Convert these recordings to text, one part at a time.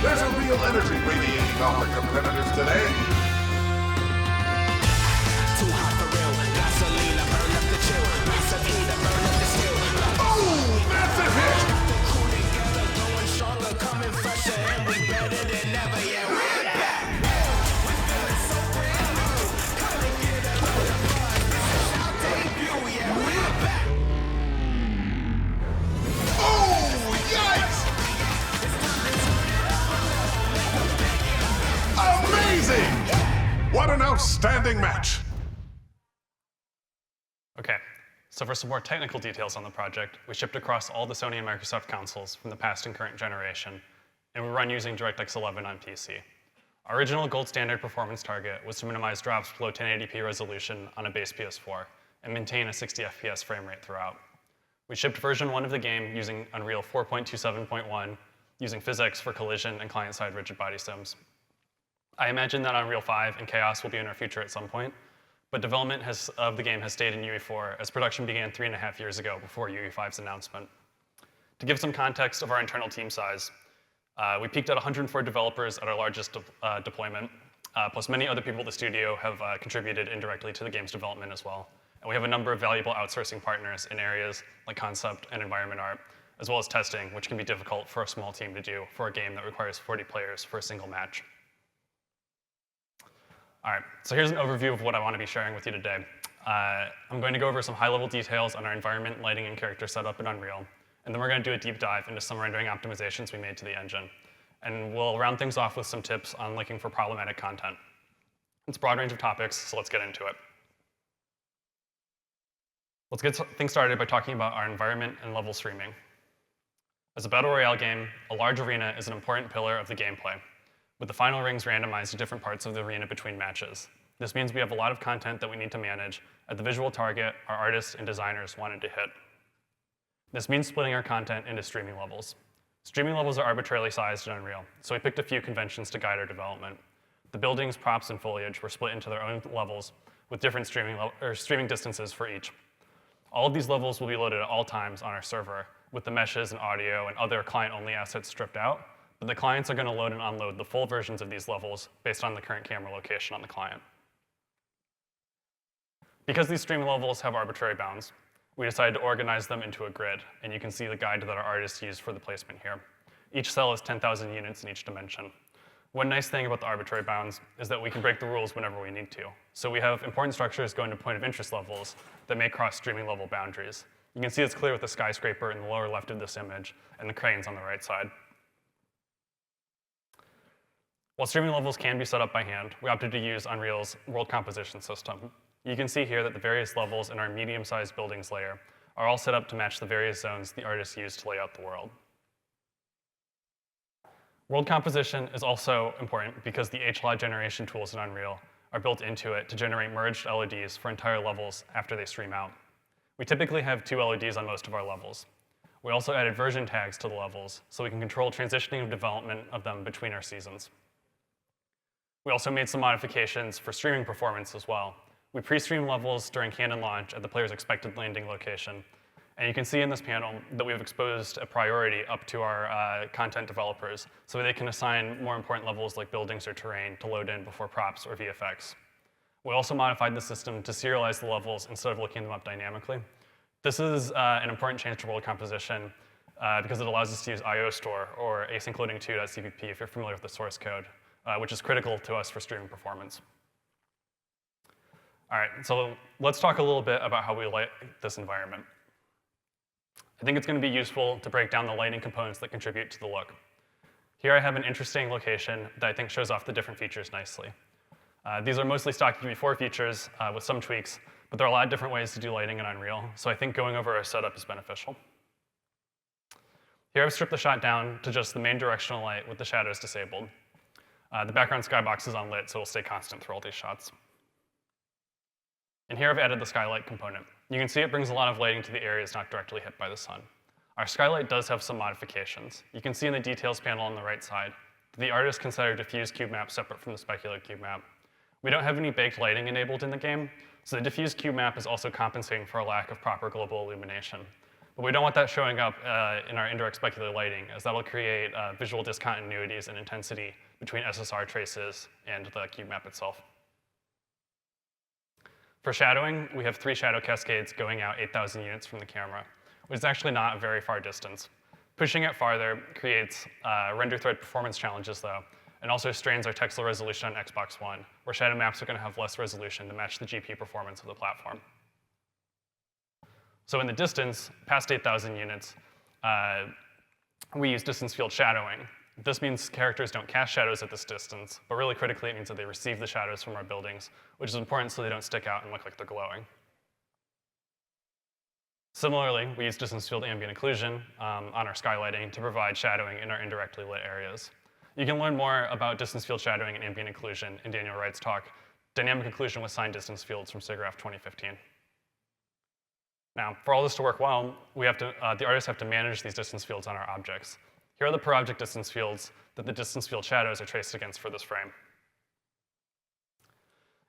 There's a real energy radiating off the competitors today. Too hot for real. Gasolina, burn up the chill. Massive heat, burn up the skill. Oh, massive hit! The crew together, going stronger, coming fresher, and we better than ever. Yeah, we're back. We feeling so brand new. Come and get a load of buzz. This is our debut. Yeah, we're back. Oh, yikes! Amazing! What an outstanding match! Okay, so for some more technical details on the project, we shipped across all the Sony and Microsoft consoles from the past and current generation, and we run using DirectX 11 on PC. Our original gold standard performance target was to minimize drops below 1080p resolution on a base PS4 and maintain a 60 FPS frame rate throughout. We shipped version 1 of the game using Unreal 4.27.1, using physics for collision and client-side rigid body sims. I imagine that Unreal 5 and Chaos will be in our future at some point, but development of the game has stayed in UE4 as production began 3.5 years ago before UE5's announcement. To give some context of our internal team size, we peaked at 104 developers at our largest deployment, plus many other people at the studio have contributed indirectly to the game's development as well. And we have a number of valuable outsourcing partners in areas like concept and environment art, as well as testing, which can be difficult for a small team to do for a game that requires 40 players for a single match. All right, so here's an overview of what I want to be sharing with you today. I'm going to go over some high-level details on our environment, lighting, and character setup in Unreal, and then we're going to do a deep dive into some rendering optimizations we made to the engine. And we'll round things off with some tips on looking for problematic content. It's a broad range of topics, so let's get into it. Let's get things started by talking about our environment and level streaming. As a Battle Royale game, a large arena is an important pillar of the gameplay, with the final rings randomized to different parts of the arena between matches. This means we have a lot of content that we need to manage at the visual target our artists and designers wanted to hit. This means splitting our content into streaming levels. Streaming levels are arbitrarily sized in Unreal, so we picked a few conventions to guide our development. The buildings, props, and foliage were split into their own levels with different streaming distances for each. All of these levels will be loaded at all times on our server, with the meshes and audio and other client-only assets stripped out, but the clients are going to load and unload the full versions of these levels based on the current camera location on the client. Because these streaming levels have arbitrary bounds, we decided to organize them into a grid, and you can see the guide that our artists used for the placement here. Each cell is 10,000 units in each dimension. One nice thing about the arbitrary bounds is that we can break the rules whenever we need to. So we have important structures going to point of interest levels that may cross streaming level boundaries. You can see it's clear with the skyscraper in the lower left of this image and the cranes on the right side. While streaming levels can be set up by hand, we opted to use Unreal's world composition system. You can see here that the various levels in our medium-sized buildings layer are all set up to match the various zones the artists used to lay out the world. World composition is also important because the HLOD generation tools in Unreal are built into it to generate merged LODs for entire levels after they stream out. We typically have 2 LODs on most of our levels. We also added version tags to the levels so we can control transitioning of development of them between our seasons. We also made some modifications for streaming performance as well. We pre-stream levels during cannon launch at the player's expected landing location. And you can see in this panel that we've exposed a priority up to our content developers so they can assign more important levels like buildings or terrain to load in before props or VFX. We also modified the system to serialize the levels instead of looking them up dynamically. This is an important change to world composition because it allows us to use IO store or async loading2.cpp if you're familiar with the source code, which is critical to us for streaming performance. All right, so let's talk a little bit about how we light this environment. I think it's going to be useful to break down the lighting components that contribute to the look. Here I have an interesting location that I think shows off the different features nicely. These are mostly stock UE4 features with some tweaks, but there are a lot of different ways to do lighting in Unreal, so I think going over our setup is beneficial. Here I've stripped the shot down to just the main directional light with the shadows disabled. The background skybox is unlit, so it'll stay constant through all these shots. And here I've added the skylight component. You can see it brings a lot of lighting to the areas not directly hit by the sun. Our skylight does have some modifications. You can see in the details panel on the right side that the artist considered diffuse cube map separate from the specular cube map. We don't have any baked lighting enabled in the game, so the diffuse cube map is also compensating for a lack of proper global illumination. But we don't want that showing up in our indirect specular lighting, as that'll create visual discontinuities and intensity between SSR traces and the cube map itself. For shadowing, we have 3 shadow cascades going out 8,000 units from the camera, which is actually not a very far distance. Pushing it farther creates render thread performance challenges, though, and also strains our texel resolution on Xbox One, where shadow maps are going to have less resolution to match the GPU performance of the platform. So in the distance, past 8,000 units, we use distance field shadowing. This means characters don't cast shadows at this distance, but really critically, it means that they receive the shadows from our buildings, which is important so they don't stick out and look like they're glowing. Similarly, we use distance field ambient occlusion on our skylighting to provide shadowing in our indirectly lit areas. You can learn more about distance field shadowing and ambient occlusion in Daniel Wright's talk, Dynamic Occlusion with Signed Distance Fields from SIGGRAPH 2015. Now, for all this to work well, the artists have to manage these distance fields on our objects. Here are the per object distance fields that the distance field shadows are traced against for this frame.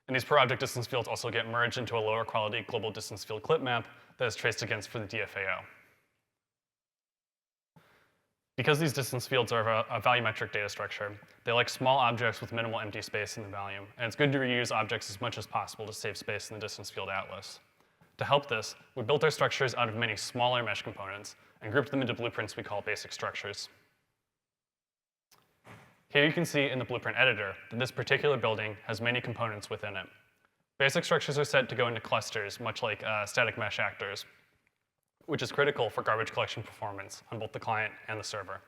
And these per object distance fields also get merged into a lower quality global distance field clip map that is traced against for the DFAO. Because these distance fields are a volumetric data structure, they like small objects with minimal empty space in the volume, and it's good to reuse objects as much as possible to save space in the distance field atlas. To help this, we built our structures out of many smaller mesh components and grouped them into blueprints we call basic structures. Here you can see in the blueprint editor that this particular building has many components within it. Basic structures are set to go into clusters, much like static mesh actors, which is critical for garbage collection performance on both the client and the server.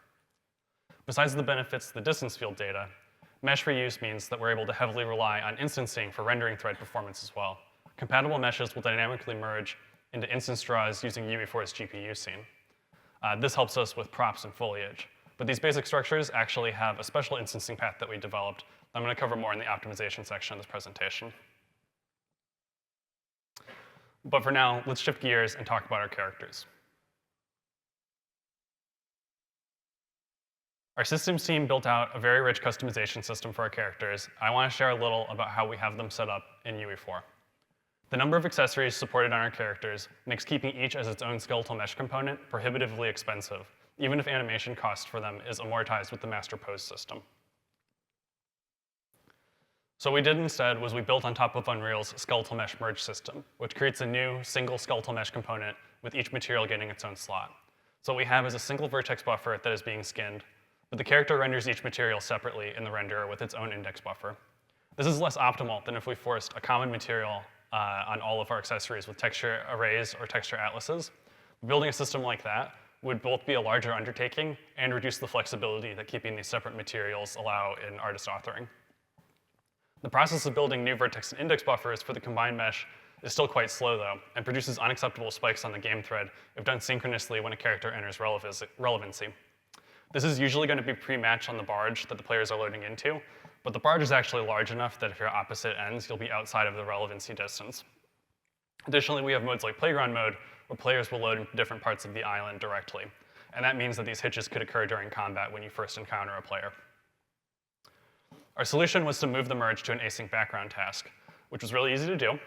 Besides the benefits to the distance field data, mesh reuse means that we're able to heavily rely on instancing for rendering thread performance as well. Compatible meshes will dynamically merge into instance draws using UE4's GPU scene. This helps us with props and foliage. But these basic structures actually have a special instancing path that we developed that I'm going to cover more in the optimization section of this presentation. But for now, let's shift gears and talk about our characters. Our systems team built out a very rich customization system for our characters. I want to share a little about how we have them set up in UE4. The number of accessories supported on our characters makes keeping each as its own skeletal mesh component prohibitively expensive, even if animation cost for them is amortized with the master pose system. So what we did instead was we built on top of Unreal's skeletal mesh merge system, which creates a new single skeletal mesh component with each material getting its own slot. So what we have is a single vertex buffer that is being skinned, but the character renders each material separately in the renderer with its own index buffer. This is less optimal than if we forced a common material on all of our accessories with texture arrays or texture atlases. Building a system like that would both be a larger undertaking and reduce the flexibility that keeping these separate materials allow in artist authoring. The process of building new vertex and index buffers for the combined mesh is still quite slow, though, and produces unacceptable spikes on the game thread if done synchronously when a character enters relevancy. This is usually going to be pre-matched on the barge that the players are loading into, but the barge is actually large enough that if you're opposite ends, you'll be outside of the relevancy distance. Additionally, we have modes like Playground Mode, where players will load into different parts of the island directly, and that means that these hitches could occur during combat when you first encounter a player. Our solution was to move the merge to an async background task, which was really easy to do,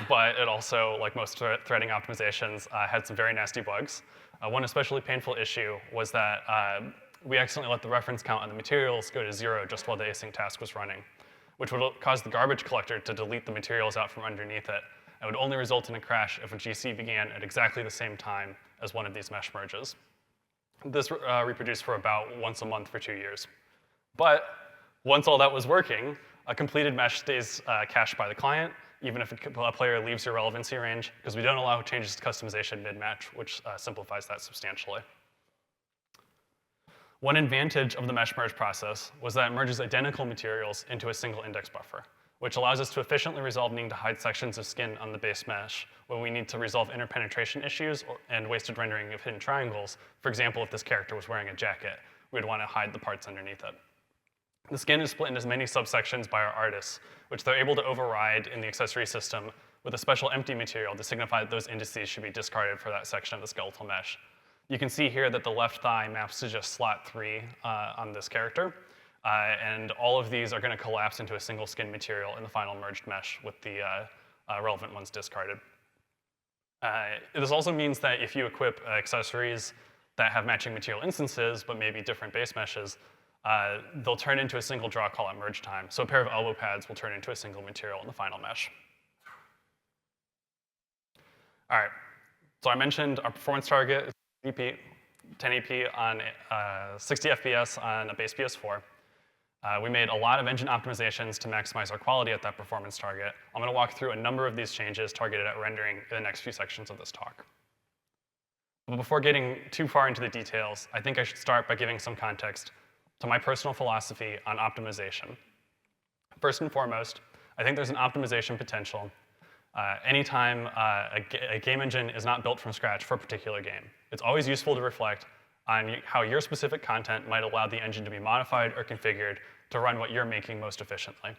but it also, like most threading optimizations, had some very nasty bugs. One especially painful issue was that we accidentally let the reference count on the materials go to 0 just while the async task was running, which would cause the garbage collector to delete the materials out from underneath it, and would only result in a crash if a GC began at exactly the same time as one of these mesh merges. This reproduced for about once a month for 2 years. But once all that was working, a completed mesh stays cached by the client, even if a player leaves your relevancy range, because we don't allow changes to customization mid-match, which simplifies that substantially. One advantage of the mesh merge process was that it merges identical materials into a single index buffer, which allows us to efficiently resolve needing to hide sections of skin on the base mesh when we need to resolve interpenetration issues and wasted rendering of hidden triangles. For example, if this character was wearing a jacket, we'd want to hide the parts underneath it. The skin is split into many subsections by our artists, which they're able to override in the accessory system with a special empty material to signify that those indices should be discarded for that section of the skeletal mesh. You can see here that the left thigh maps to just slot 3 on this character, and all of these are going to collapse into a single skin material in the final merged mesh with the relevant ones discarded. This also means that if you equip accessories that have matching material instances, but maybe different base meshes, they'll turn into a single draw call at merge time. So a pair of elbow pads will turn into a single material in the final mesh. All right, so I mentioned our performance target is 1080p on 60 FPS on a base PS4. We made a lot of engine optimizations to maximize our quality at that performance target. I'm going to walk through a number of these changes targeted at rendering in the next few sections of this talk. But before getting too far into the details, I think I should start by giving some context to my personal philosophy on optimization. First and foremost, I think there's an optimization potential anytime a game engine is not built from scratch for a particular game. It's always useful to reflect on how your specific content might allow the engine to be modified or configured to run what you're making most efficiently.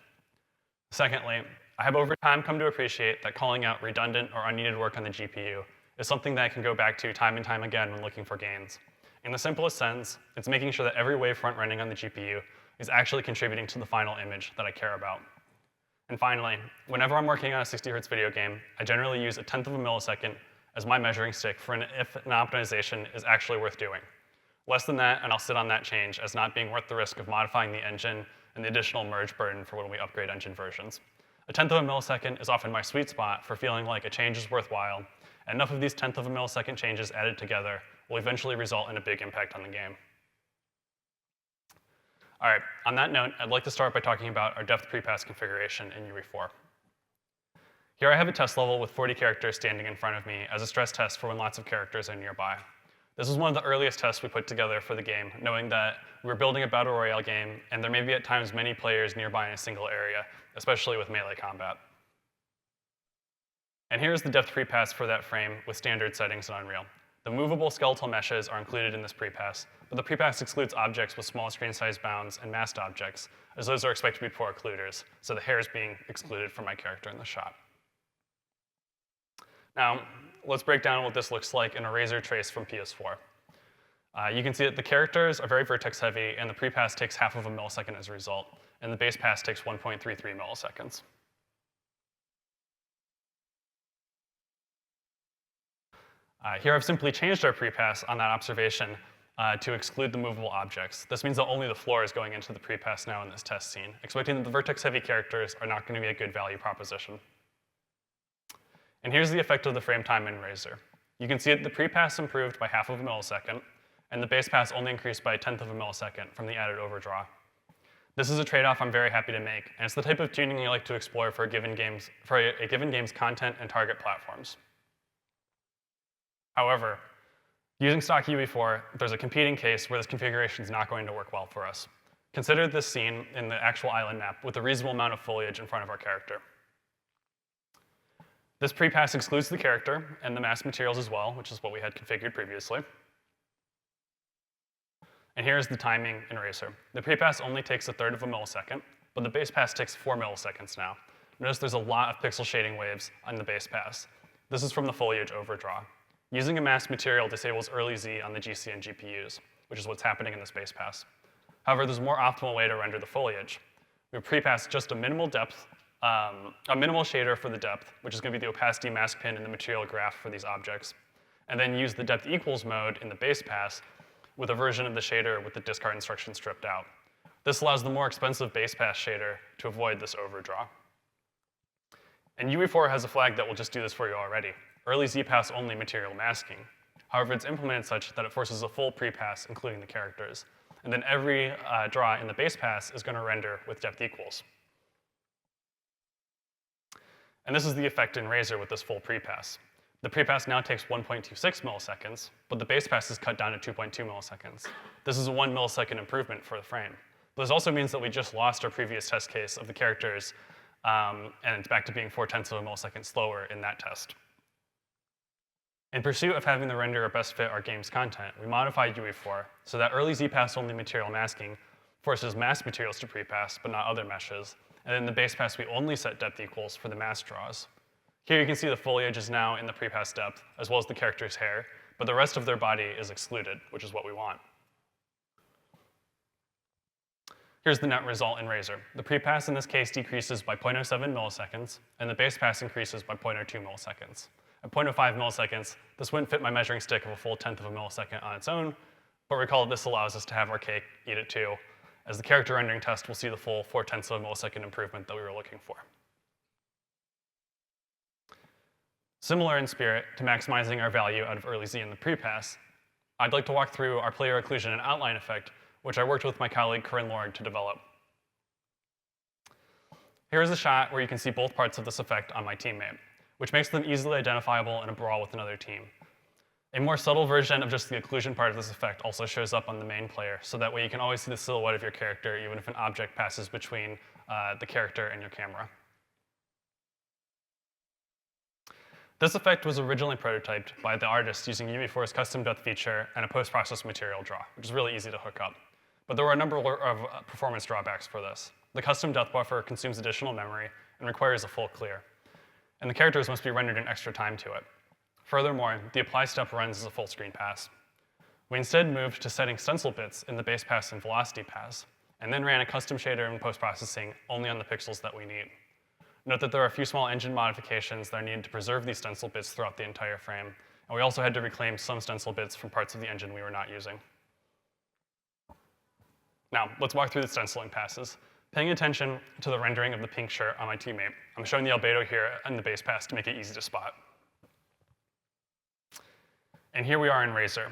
Secondly, I have over time come to appreciate that calling out redundant or unneeded work on the GPU is something that I can go back to time and time again when looking for gains. In the simplest sense, it's making sure that every wavefront running on the GPU is actually contributing to the final image that I care about. And finally, whenever I'm working on a 60 Hz video game, I generally use 1/10 of a millisecond as my measuring stick for if an optimization is actually worth doing. Less than that, and I'll sit on that change as not being worth the risk of modifying the engine and the additional merge burden for when we upgrade engine versions. 1/10 of a millisecond is often my sweet spot for feeling like a change is worthwhile, and enough of these 1/10 of a millisecond changes added together will eventually result in a big impact on the game. All right, on that note, I'd like to start by talking about our depth prepass configuration in UE4. Here I have a test level with 40 characters standing in front of me as a stress test for when lots of characters are nearby. This was one of the earliest tests we put together for the game, knowing that we were building a battle royale game, and there may be at times many players nearby in a single area, especially with melee combat. And here's the depth prepass for that frame with standard settings in Unreal. The movable skeletal meshes are included in this prepass, but the prepass excludes objects with small screen size bounds and masked objects, as those are expected to be poor occluders, so the hair is being excluded from my character in the shot. Now, let's break down what this looks like in a Razor trace from PS4. You can see that the characters are very vertex heavy, and the prepass takes 1/2 of a millisecond as a result, and the base pass takes 1.33 milliseconds. Here I've simply changed our prepass on that observation to exclude the movable objects. This means that only the floor is going into the prepass now in this test scene, expecting that the vertex-heavy characters are not going to be a good value proposition. And here's the effect of the frame time in Razor. You can see that the prepass improved by 1/2 of a millisecond, and the base pass only increased by 1/10 of a millisecond from the added overdraw. This is a trade-off I'm very happy to make, and it's the type of tuning you like to explore for a given game's content and target platforms. However, using stock UE4, there's a competing case where this configuration is not going to work well for us. Consider this scene in the actual island map with a reasonable amount of foliage in front of our character. This prepass excludes the character and the masked materials as well, which is what we had configured previously. And here's the timing in Razor. The prepass only takes 1/3 of a millisecond, but the base pass takes 4 milliseconds now. Notice there's a lot of pixel shading waves on the base pass. This is from the foliage overdraw. Using a masked material disables early Z on the GC and GPUs, which is what's happening in this base pass. However, there's a more optimal way to render the foliage. We prepass just a minimal depth, a minimal shader for the depth, which is going to be the opacity mask pin in the material graph for these objects, and then use the depth equals mode in the base pass with a version of the shader with the discard instruction stripped out. This allows the more expensive base pass shader to avoid this overdraw. And UE4 has a flag that will just do this for you already. Early Z-pass only material masking. However, it's implemented such that it forces a full prepass, including the characters. And then every draw in the base pass is going to render with depth equals. And this is the effect in Razor with this full prepass. The prepass now takes 1.26 milliseconds, but the base pass is cut down to 2.2 milliseconds. This is a 1 millisecond improvement for the frame. But this also means that we just lost our previous test case of the characters, and it's back to being 4/10 of a millisecond slower in that test. In pursuit of having the renderer best fit our game's content, we modified UE4 so that early Z-pass only material masking forces masked materials to prepass, but not other meshes. And in the base pass, we only set depth equals for the mask draws. Here you can see the foliage is now in the prepass depth, as well as the character's hair, but the rest of their body is excluded, which is what we want. Here's the net result in Razor. The prepass in this case decreases by 0.07 milliseconds, and the base pass increases by 0.02 milliseconds. At 0.05 milliseconds, this wouldn't fit my measuring stick of a full tenth of a millisecond on its own, but recall that this allows us to have our cake, eat it too, as the character rendering test will see the full 0.4 of a millisecond improvement that we were looking for. Similar in spirit to maximizing our value out of early Z in the pre-pass, I'd like to walk through our player occlusion and outline effect, which I worked with my colleague Corinne Lorg to develop. Here is a shot where you can see both parts of this effect on my teammate, which makes them easily identifiable in a brawl with another team. A more subtle version of just the occlusion part of this effect also shows up on the main player, so that way you can always see the silhouette of your character even if an object passes between the character and your camera. This effect was originally prototyped by the artist using UV4's custom depth feature and a post-process material draw, which is really easy to hook up. But there were a number of performance drawbacks for this. The custom depth buffer consumes additional memory and requires a full clear, and the characters must be rendered in extra time to it. Furthermore, the apply step runs as a full screen pass. We instead moved to setting stencil bits in the base pass and velocity pass, and then ran a custom shader in post-processing only on the pixels that we need. Note that there are a few small engine modifications that are needed to preserve these stencil bits throughout the entire frame, and we also had to reclaim some stencil bits from parts of the engine we were not using. Now, let's walk through the stenciling passes. Paying attention to the rendering of the pink shirt on my teammate, I'm showing the albedo here in the base pass to make it easy to spot. And here we are in Razor.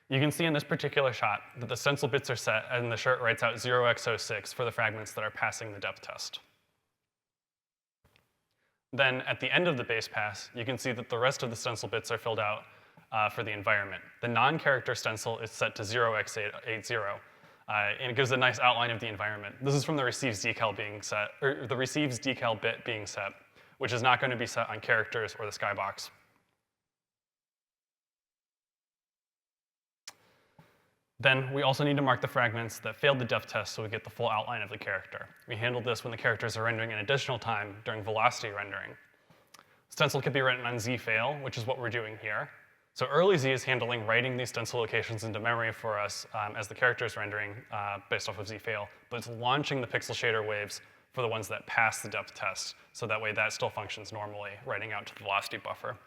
You can see in this particular shot that the stencil bits are set and the shirt writes out 0x06 for the fragments that are passing the depth test. Then at the end of the base pass, you can see that the rest of the stencil bits are filled out for the environment. The non-character stencil is set to 0x80, and it gives a nice outline of the environment. This is from the receives decal being set, or the receives decal bit being set, which is not going to be set on characters or the skybox. Then we also need to mark the fragments that failed the depth test so we get the full outline of the character. We handled this when the characters are rendering an additional time during velocity rendering. Stencil can be written on Z fail, which is what we're doing here. So early Z is handling writing these stencil locations into memory for us as the character is rendering based off of Z fail, but it's launching the pixel shader waves for the ones that pass the depth test, so that way that still functions normally, writing out to the velocity buffer.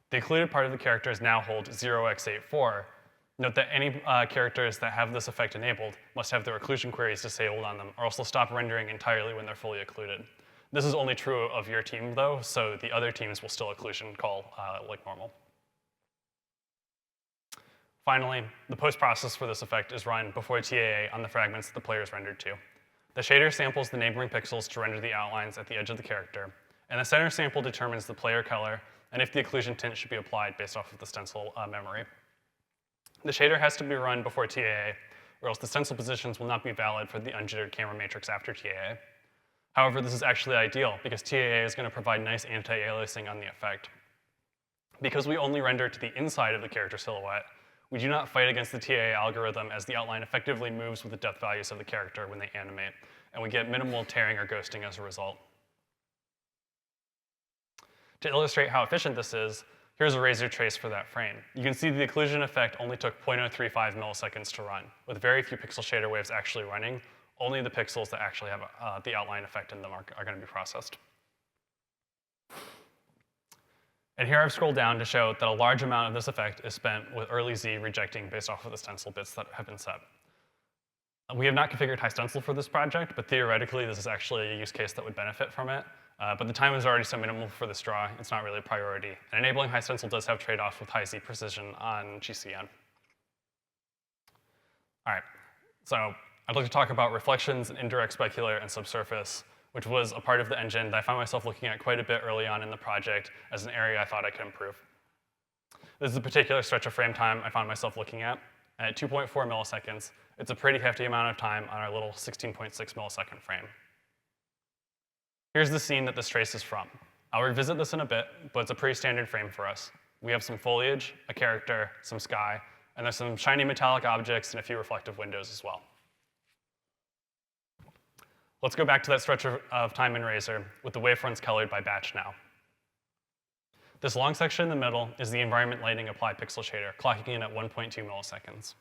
The occluded part of the characters now hold 0x84. Note that any characters that have this effect enabled must have their occlusion queries disabled on them, or else they'll stop rendering entirely when they're fully occluded. This is only true of your team, though, so the other teams will still occlusion call like normal. Finally, the post-process for this effect is run before TAA on the fragments that the player is rendered to. The shader samples the neighboring pixels to render the outlines at the edge of the character, and the center sample determines the player color and if the occlusion tint should be applied based off of the stencil memory. The shader has to be run before TAA, or else the stencil positions will not be valid for the unjittered camera matrix after TAA. However, this is actually ideal, because TAA is going to provide nice anti-aliasing on the effect. Because we only render to the inside of the character silhouette, we do not fight against the TAA algorithm as the outline effectively moves with the depth values of the character when they animate, and we get minimal tearing or ghosting as a result. To illustrate how efficient this is, here's a Razor trace for that frame. You can see the occlusion effect only took 0.035 milliseconds to run, with very few pixel shader waves actually running. Only the pixels that actually have the outline effect in them are going to be processed. And here I've scrolled down to show that a large amount of this effect is spent with early Z rejecting based off of the stencil bits that have been set. We have not configured high stencil for this project, but theoretically this is actually a use case that would benefit from it. But the time is already so minimal for this draw, it's not really a priority. And enabling high stencil does have trade-offs with high Z precision on GCN. All right, so I'd like to talk about reflections and indirect specular and subsurface, which was a part of the engine that I found myself looking at quite a bit early on in the project as an area I thought I could improve. This is a particular stretch of frame time I found myself looking at 2.4 milliseconds. It's a pretty hefty amount of time on our little 16.6 millisecond frame. Here's the scene that this trace is from. I'll revisit this in a bit, but it's a pretty standard frame for us. We have some foliage, a character, some sky, and there's some shiny metallic objects and a few reflective windows as well. Let's go back to that stretch of time in Razor with the wavefronts colored by batch now. This long section in the middle is the environment lighting apply pixel shader, clocking in at 1.2 milliseconds.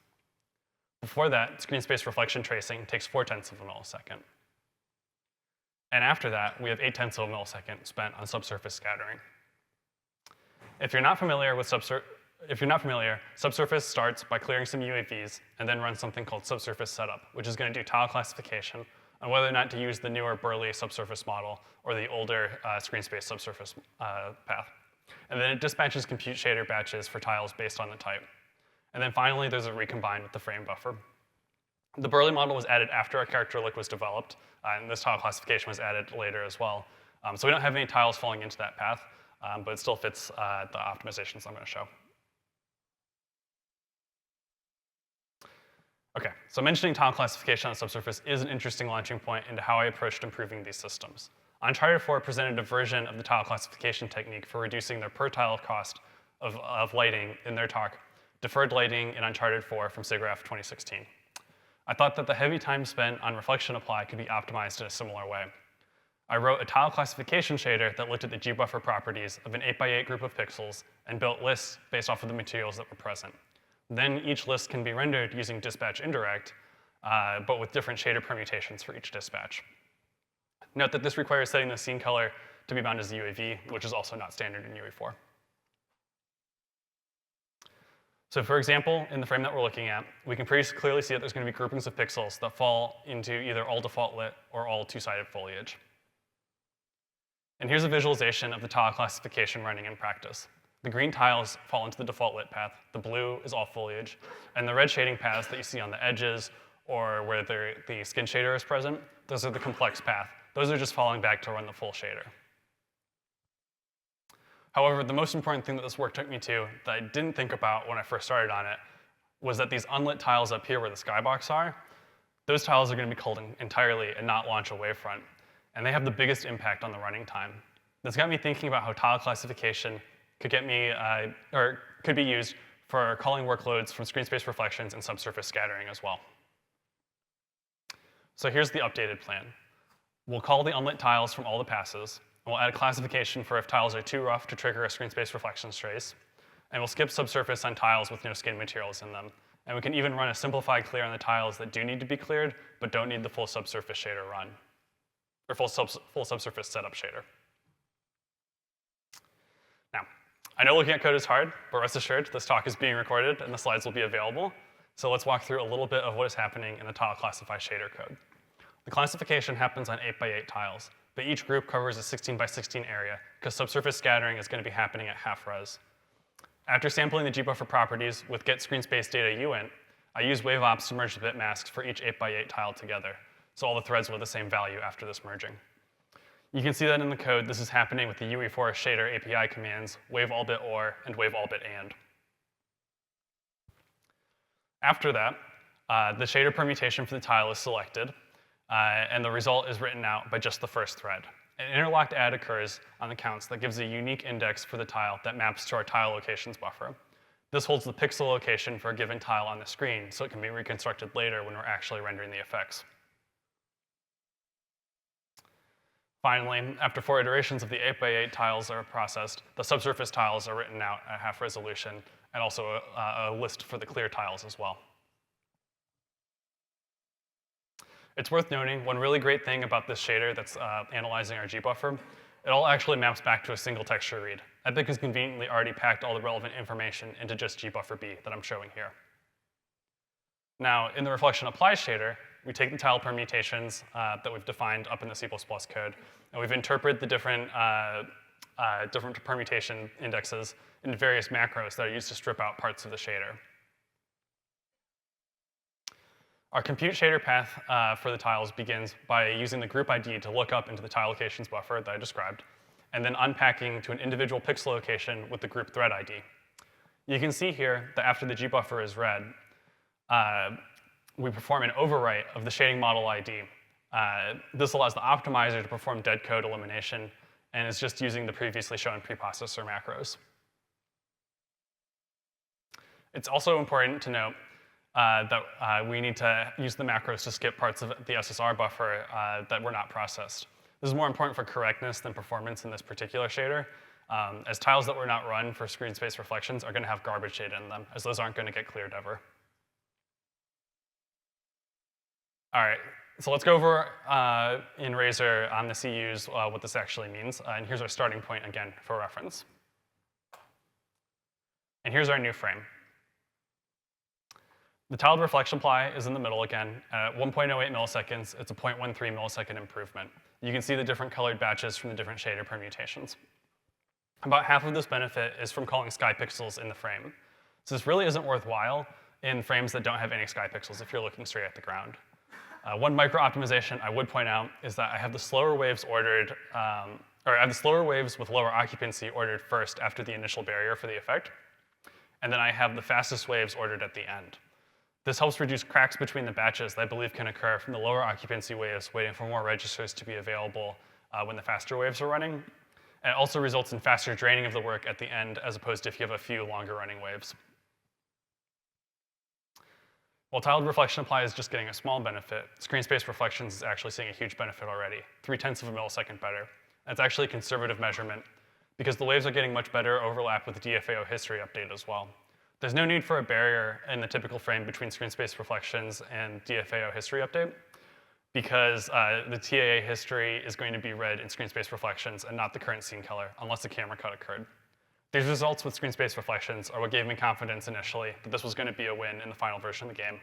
Before that, screen space reflection tracing takes 0.4 of a millisecond. And after that, we have 0.8 of a millisecond spent on subsurface scattering. If you're not familiar, subsurface starts by clearing some UAVs and then runs something called subsurface setup, which is going to do tile classification on whether or not to use the newer Burley subsurface model or the older screen space subsurface path. And then it dispatches compute shader batches for tiles based on the type. And then finally, there's a recombine with the frame buffer. The Burley model was added after our character look was developed, and this tile classification was added later as well. So we don't have any tiles falling into that path, but it still fits the optimizations I'm going to show. Okay, so mentioning tile classification on subsurface is an interesting launching point into how I approached improving these systems. Uncharted 4 presented a version of the tile classification technique for reducing their per tile cost of lighting in their talk, Deferred Lighting in Uncharted 4 from SIGGRAPH 2016. I thought that the heavy time spent on reflection apply could be optimized in a similar way. I wrote a tile classification shader that looked at the gbuffer properties of an 8x8 group of pixels and built lists based off of the materials that were present. Then each list can be rendered using dispatch indirect, but with different shader permutations for each dispatch. Note that this requires setting the scene color to be bound as the UAV, which is also not standard in UE4. So for example, in the frame that we're looking at, we can pretty clearly see that there's going to be groupings of pixels that fall into either all default lit or all two-sided foliage. And here's a visualization of the tile classification running in practice. The green tiles fall into the default lit path, the blue is all foliage, and the red shading paths that you see on the edges or where the skin shader is present, those are the complex path. Those are just falling back to run the full shader. However, the most important thing that this work took me to that I didn't think about when I first started on it was that these unlit tiles up here where the skybox are, those tiles are going to be culled entirely and not launch a wavefront, and they have the biggest impact on the running time. This got me thinking about how tile classification could get me, or could be used for calling workloads from screen space reflections and subsurface scattering as well. So here's the updated plan. We'll call the unlit tiles from all the passes, and we'll add a classification for if tiles are too rough to trigger a screen space reflections trace, and we'll skip subsurface on tiles with no skin materials in them. And we can even run a simplified clear on the tiles that do need to be cleared, but don't need the full subsurface shader run, or full subsurface setup shader. Now, I know looking at code is hard, but rest assured, this talk is being recorded and the slides will be available. So let's walk through a little bit of what is happening in the tile classify shader code. The classification happens on 8x8 tiles, but each group covers a 16x16 area because subsurface scattering is going to be happening at half res. After sampling the gbuffer properties with get screen space data uint, I use waveops to merge the bit masks for each 8x8 tile together, so all the threads will have the same value after this merging. You can see that in the code, this is happening with the UE4 shader API commands, wave all bit or, and wave all bit and. After that, the shader permutation for the tile is selected, and the result is written out by just the first thread. An interlocked add occurs on the counts that gives a unique index for the tile that maps to our tile locations buffer. This holds the pixel location for a given tile on the screen, so it can be reconstructed later when we're actually rendering the effects. Finally, after 4 iterations of the 8x8 tiles are processed, the subsurface tiles are written out at half resolution, and also a list for the clear tiles as well. It's worth noting one really great thing about this shader that's analyzing our gbuffer, it all actually maps back to a single texture read. Epic has conveniently already packed all the relevant information into just gbuffer B that I'm showing here. Now, in the reflection apply shader, we take the tile permutations that we've defined up in the C++ code, and we've interpreted the different permutation indexes into various macros that are used to strip out parts of the shader. Our compute shader path for the tiles begins by using the group ID to look up into the tile locations buffer that I described, and then unpacking to an individual pixel location with the group thread ID. You can see here that after the gbuffer is read, we perform an overwrite of the shading model ID. This allows the optimizer to perform dead code elimination, and is just using the previously shown preprocessor macros. It's also important to note that we need to use the macros to skip parts of the SSR buffer that were not processed. This is more important for correctness than performance in this particular shader, as tiles that were not run for screen space reflections are going to have garbage data in them, as those aren't going to get cleared ever. All right, so let's go over in Razor on the CUs what this actually means, and here's our starting point again for reference. And here's our new frame. The tiled reflection ply is in the middle again. At 1.08 milliseconds, it's a 0.13 millisecond improvement. You can see the different colored batches from the different shader permutations. About half of this benefit is from calling sky pixels in the frame. So this really isn't worthwhile in frames that don't have any sky pixels if you're looking straight at the ground. One micro optimization I would point out is that I have the slower waves ordered, I have the slower waves with lower occupancy ordered first after the initial barrier for the effect. And then I have the fastest waves ordered at the end. This helps reduce cracks between the batches that I believe can occur from the lower occupancy waves waiting for more registers to be available when the faster waves are running. And it also results in faster draining of the work at the end as opposed to if you have a few longer running waves. While tiled reflection apply is just getting a small benefit, screen space reflections is actually seeing a huge benefit already, 0.3 of a millisecond better. That's actually a conservative measurement because the waves are getting much better overlap with the DFAO history update as well. There's no need for a barrier in the typical frame between screen space reflections and DFAO history update because the TAA history is going to be read in screen space reflections and not the current scene color unless a camera cut occurred. These results with screen space reflections are what gave me confidence initially that this was going to be a win in the final version of the game.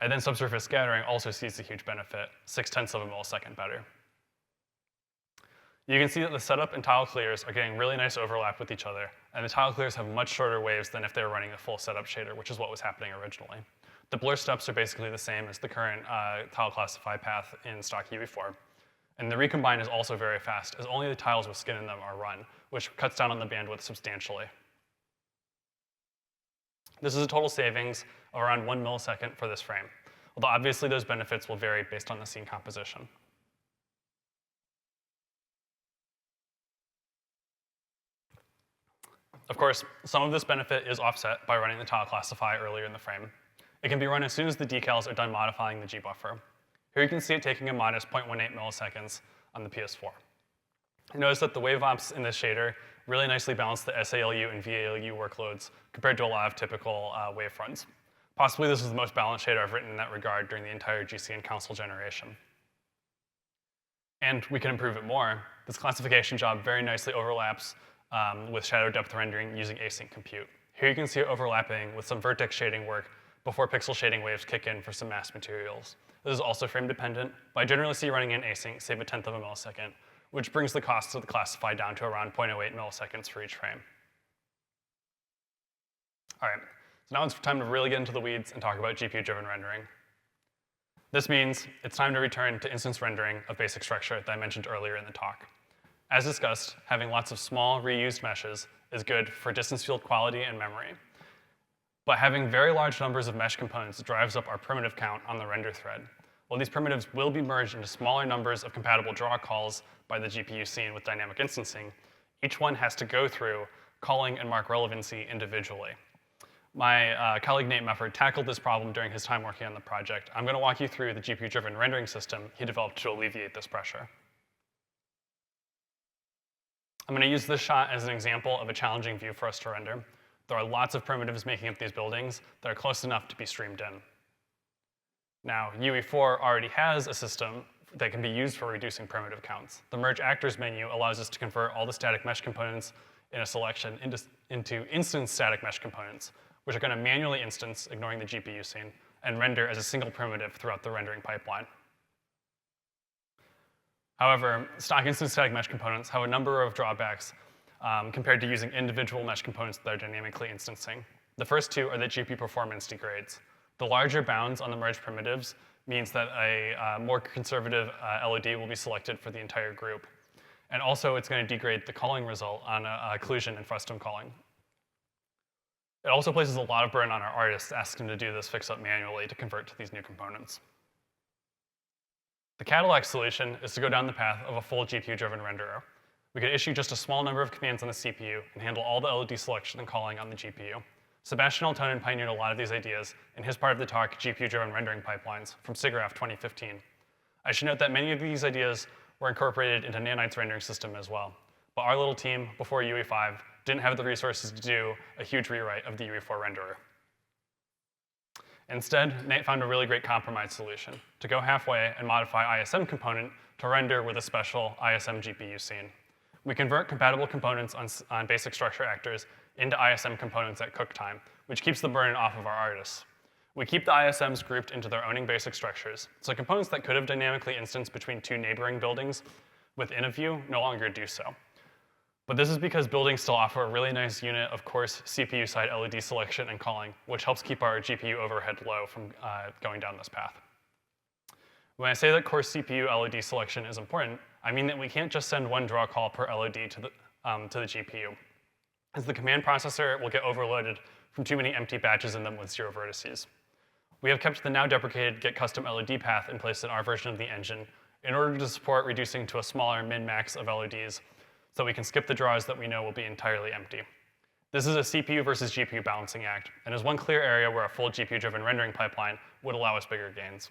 And then subsurface scattering also sees a huge benefit, 0.6 of a millisecond better. You can see that the setup and tile clears are getting really nice overlap with each other, and the tile clears have much shorter waves than if they were running a full setup shader, which is what was happening originally. The blur steps are basically the same as the current tile classify path in stock UE4. And the recombine is also very fast, as only the tiles with skin in them are run, which cuts down on the bandwidth substantially. This is a total savings of around 1 millisecond for this frame, although obviously those benefits will vary based on the scene composition. Of course, some of this benefit is offset by running the tile classify earlier in the frame. It can be run as soon as the decals are done modifying the G-buffer. Here you can see it taking a modest 0.18 milliseconds on the PS4. Notice that the wave ops in this shader really nicely balance the SALU and VALU workloads compared to a lot of typical wave fronts. Possibly this is the most balanced shader I've written in that regard during the entire GC and console generation. And we can improve it more. This classification job very nicely overlaps with shadow depth rendering using async compute. Here you can see it overlapping with some vertex shading work before pixel shading waves kick in for some mass materials. This is also frame dependent, but I generally see running in async save 0.1 of a millisecond, which brings the cost of the classify down to around 0.08 milliseconds for each frame. All right, so now it's time to really get into the weeds and talk about GPU-driven rendering. This means it's time to return to instance rendering of basic structure that I mentioned earlier in the talk. As discussed, having lots of small reused meshes is good for distance field quality and memory. But having very large numbers of mesh components drives up our primitive count on the render thread. While these primitives will be merged into smaller numbers of compatible draw calls by the GPU scene with dynamic instancing, each one has to go through calling and mark relevancy individually. My colleague Nate Mefford tackled this problem during his time working on the project. I'm going to walk you through the GPU-driven rendering system he developed to alleviate this pressure. I'm going to use this shot as an example of a challenging view for us to render. There are lots of primitives making up these buildings that are close enough to be streamed in. Now, UE4 already has a system that can be used for reducing primitive counts. The Merge Actors menu allows us to convert all the static mesh components in a selection into instance static mesh components, which are going to manually instance, ignoring the GPU scene, and render as a single primitive throughout the rendering pipeline. However, stock instance static mesh components have a number of drawbacks compared to using individual mesh components that are dynamically instancing. The first two are that GPU performance degrades. The larger bounds on the merged primitives means that a more conservative LOD will be selected for the entire group. And also, it's going to degrade the calling result on occlusion and frustum calling. It also places a lot of burden on our artists, asking them to do this fix-up manually to convert to these new components. The Cadillac solution is to go down the path of a full GPU-driven renderer. We could issue just a small number of commands on the CPU and handle all the LOD selection and calling on the GPU. Sebastian Altonen pioneered a lot of these ideas in his part of the talk, GPU-driven rendering pipelines, from SIGGRAPH 2015. I should note that many of these ideas were incorporated into Nanite's rendering system as well. But our little team, before UE5, didn't have the resources to do a huge rewrite of the UE4 renderer. Instead, Nate found a really great compromise solution, to go halfway and modify ISM component to render with a special ISM GPU scene. We convert compatible components on basic structure actors into ISM components at cook time, which keeps the burden off of our artists. We keep the ISMs grouped into their owning basic structures, so components that could have dynamically instanced between two neighboring buildings within a view no longer do so. But this is because buildings still offer a really nice unit of coarse CPU-side LED selection and calling, which helps keep our GPU overhead low from going down this path. When I say that coarse CPU LED selection is important, I mean that we can't just send one draw call per LED to the GPU, as the command processor will get overloaded from too many empty batches in them with 0 vertices. We have kept the now deprecated get custom LED path in place in our version of the engine in order to support reducing to a smaller min-max of LEDs so we can skip the draws that we know will be entirely empty. This is a CPU versus GPU balancing act, and is one clear area where a full GPU-driven rendering pipeline would allow us bigger gains.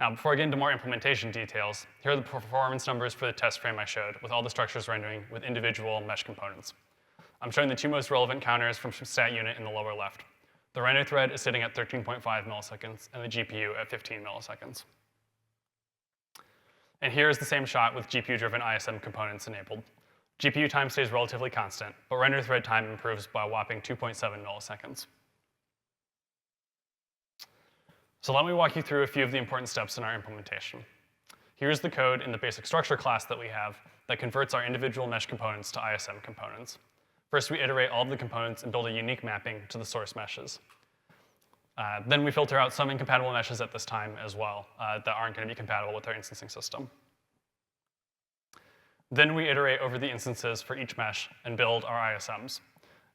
Now, before I get into more implementation details, here are the performance numbers for the test frame I showed, with all the structures rendering with individual mesh components. I'm showing the two most relevant counters from stat unit in the lower left. The render thread is sitting at 13.5 milliseconds, and the GPU at 15 milliseconds. And here is the same shot with GPU-driven ISM components enabled. GPU time stays relatively constant, but render thread time improves by a whopping 2.7 milliseconds. So let me walk you through a few of the important steps in our implementation. Here's the code in the basic structure class that we have that converts our individual mesh components to ISM components. First, we iterate all of the components and build a unique mapping to the source meshes. Then we filter out some incompatible meshes at this time as well that aren't going to be compatible with our instancing system. Then we iterate over the instances for each mesh and build our ISMs.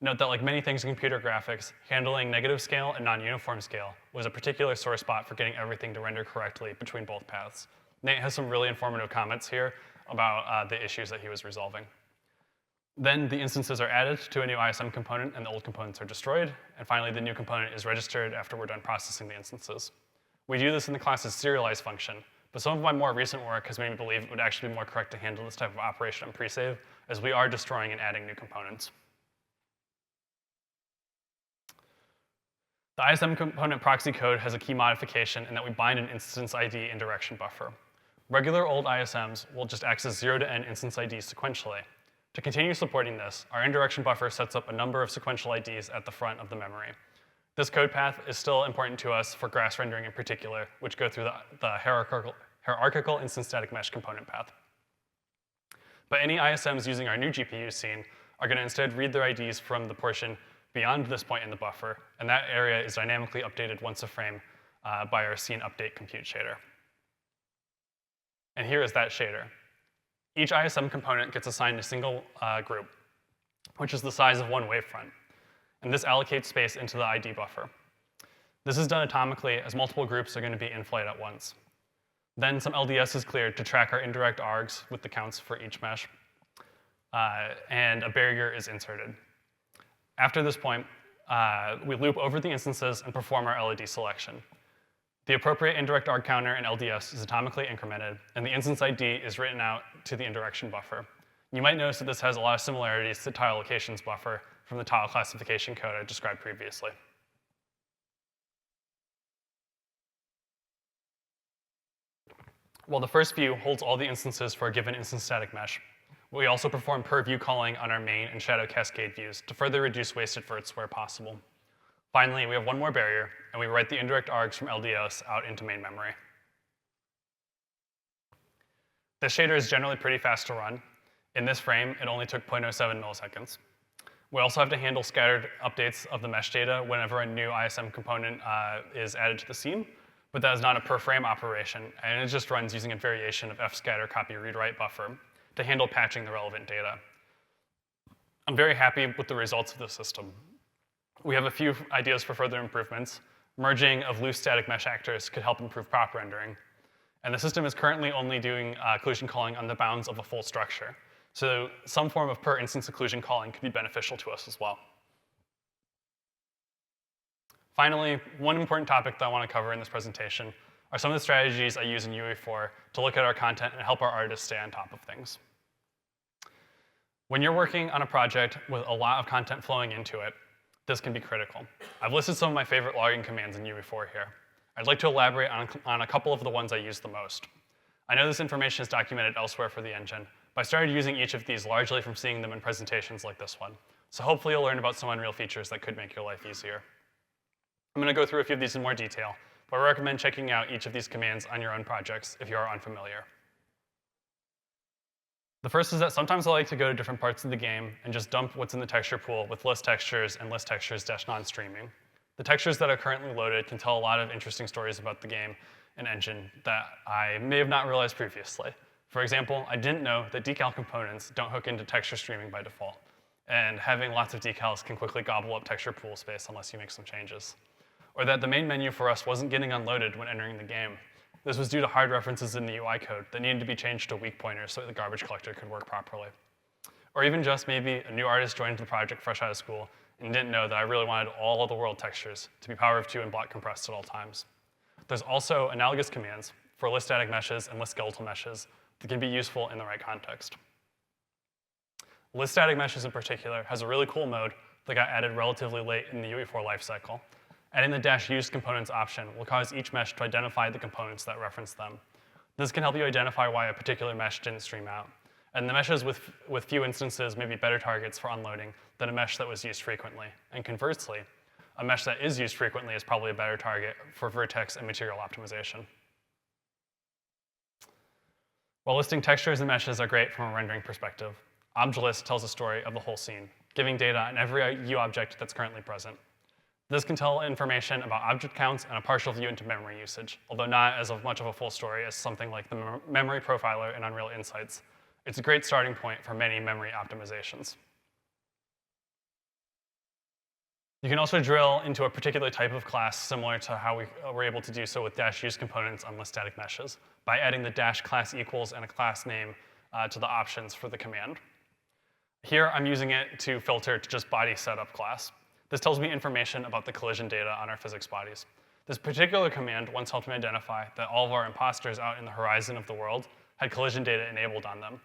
Note that like many things in computer graphics, handling negative scale and non-uniform scale was a particular sore spot for getting everything to render correctly between both paths. Nate has some really informative comments here about the issues that he was resolving. Then the instances are added to a new ISM component and the old components are destroyed. And finally, the new component is registered after we're done processing the instances. We do this in the class's serialize function, but some of my more recent work has made me believe it would actually be more correct to handle this type of operation on pre-save, as we are destroying and adding new components. The ISM component proxy code has a key modification in that we bind an instance ID and direction buffer. Regular old ISMs will just access 0 to n instance IDs sequentially. To continue supporting this, our indirection buffer sets up a number of sequential IDs at the front of the memory. This code path is still important to us for grass rendering in particular, which go through the hierarchical instance static mesh component path. But any ISMs using our new GPU scene are going to instead read their IDs from the portion beyond this point in the buffer, and that area is dynamically updated once a frame by our scene update compute shader. And here is that shader. Each ISM component gets assigned a single group, which is the size of one wavefront. And this allocates space into the ID buffer. This is done atomically, as multiple groups are going to be in flight at once. Then some LDS is cleared to track our indirect args with the counts for each mesh, and a barrier is inserted. After this point, we loop over the instances and perform our LED selection. The appropriate indirect arg counter and LDS is atomically incremented, and the instance ID is written out to the indirection buffer. You might notice that this has a lot of similarities to tile locations buffer from the tile classification code I described previously. While the first view holds all the instances for a given instance static mesh, we also perform per view calling on our main and shadow cascade views to further reduce wasted verts where possible. Finally, we have one more barrier, and we write the indirect args from LDOS out into main memory. This shader is generally pretty fast to run. In this frame, it only took 0.07 milliseconds. We also have to handle scattered updates of the mesh data whenever a new ISM component is added to the scene, but that is not a per frame operation, and it just runs using a variation of fscatter copy read write buffer to handle patching the relevant data. I'm very happy with the results of the system. We have a few ideas for further improvements. Merging of loose static mesh actors could help improve prop rendering. And the system is currently only doing occlusion calling on the bounds of a full structure. So some form of per instance occlusion calling could be beneficial to us as well. Finally, one important topic that I want to cover in this presentation are some of the strategies I use in UE4 to look at our content and help our artists stay on top of things. When you're working on a project with a lot of content flowing into it, this can be critical. I've listed some of my favorite logging commands in UE4 here. I'd like to elaborate on a couple of the ones I use the most. I know this information is documented elsewhere for the engine, but But I started using each of these largely from seeing them in presentations like this one. So hopefully you'll learn about some Unreal features that could make your life easier. I'm going to go through a few of these in more detail, but I recommend checking out each of these commands on your own projects if you are unfamiliar. The first is that sometimes I like to go to different parts of the game and just dump what's in the texture pool with list textures and list textures -non-streaming. The textures that are currently loaded can tell a lot of interesting stories about the game and engine that I may have not realized previously. For example, I didn't know that decal components don't hook into texture streaming by default, and having lots of decals can quickly gobble up texture pool space unless you make some changes. Or that the main menu for us wasn't getting unloaded when entering the game. This was due to hard references in the UI code that needed to be changed to weak pointers so that the garbage collector could work properly. Or even just maybe a new artist joined the project fresh out of school and didn't know that I really wanted all of the world textures to be power of 2 and block compressed at all times. There's also analogous commands for list static meshes and list skeletal meshes that can be useful in the right context. List static meshes in particular has a really cool mode that got added relatively late in the UE4 lifecycle. Adding the -used components option will cause each mesh to identify the components that reference them. This can help you identify why a particular mesh didn't stream out. And the meshes with few instances may be better targets for unloading than a mesh that was used frequently. And conversely, a mesh that is used frequently is probably a better target for vertex and material optimization. While listing textures and meshes are great from a rendering perspective, ObjList tells a story of the whole scene, giving data on every U object that's currently present. This can tell information about object counts and a partial view into memory usage, although not as much of a full story as something like the memory profiler in Unreal Insights. It's a great starting point for many memory optimizations. You can also drill into a particular type of class similar to how we were able to do so with -use components on list static meshes by adding the -class equals and a class name to the options for the command. Here, I'm using it to filter to just body setup class. This tells me information about the collision data on our physics bodies. This particular command once helped me identify that all of our imposters out in the horizon of the world had collision data enabled on them,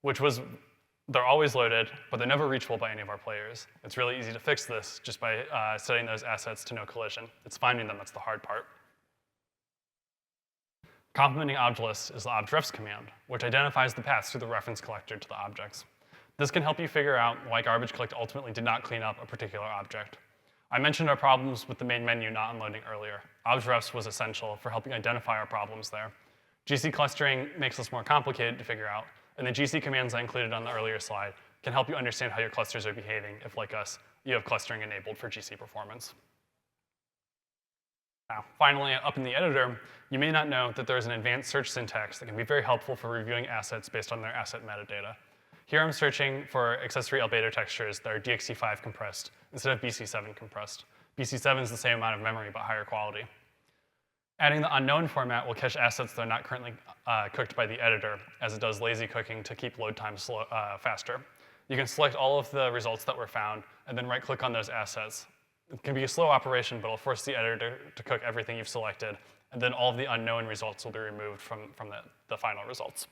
which was, they're always loaded, but they're never reachable by any of our players. It's really easy to fix this just by setting those assets to no collision. It's finding them that's the hard part. Complementing ObjList is the objrefs command, which identifies the paths through the reference collector to the objects. This can help you figure out why garbage collect ultimately did not clean up a particular object. I mentioned our problems with the main menu not unloading earlier. Objrefs was essential for helping identify our problems there. GC clustering makes this more complicated to figure out, and the GC commands I included on the earlier slide can help you understand how your clusters are behaving if, like us, you have clustering enabled for GC performance. Now, finally, up in the editor, you may not know that there's an advanced search syntax that can be very helpful for reviewing assets based on their asset metadata. Here I'm searching for accessory albedo textures that are DXC5 compressed instead of BC7 compressed. BC7 is the same amount of memory but higher quality. Adding the unknown format will cache assets that are not currently cooked by the editor, as it does lazy cooking to keep load time faster. You can select all of the results that were found and then right-click on those assets. It can be a slow operation, but it'll force the editor to cook everything you've selected, and then all of the unknown results will be removed from the final results.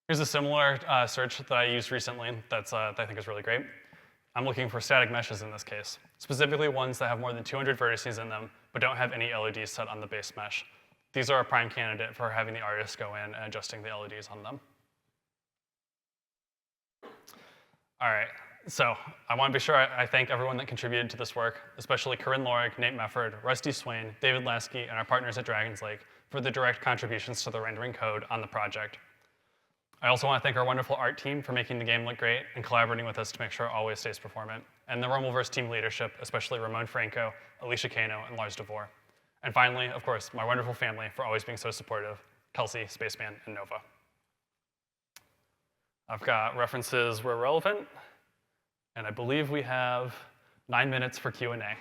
Here's a similar search that I used recently that I think is really great. I'm looking for static meshes in this case, specifically ones that have more than 200 vertices in them, but don't have any LEDs set on the base mesh. These are a prime candidate for having the artist go in and adjusting the LEDs on them. All right, so I want to be sure I thank everyone that contributed to this work, especially Corinne Lorig, Nate Mefford, Rusty Swain, David Lasky, and our partners at Dragon's Lake for the direct contributions to the rendering code on the project. I also want to thank our wonderful art team for making the game look great and collaborating with us to make sure it always stays performant, and the Rumbleverse team leadership, especially Ramon Franco, Alicia Cano, and Lars DeVore. And finally, of course, my wonderful family for always being so supportive, Kelsey, Spaceman, and Nova. I've got references where relevant, and I believe we have 9 minutes for Q&A.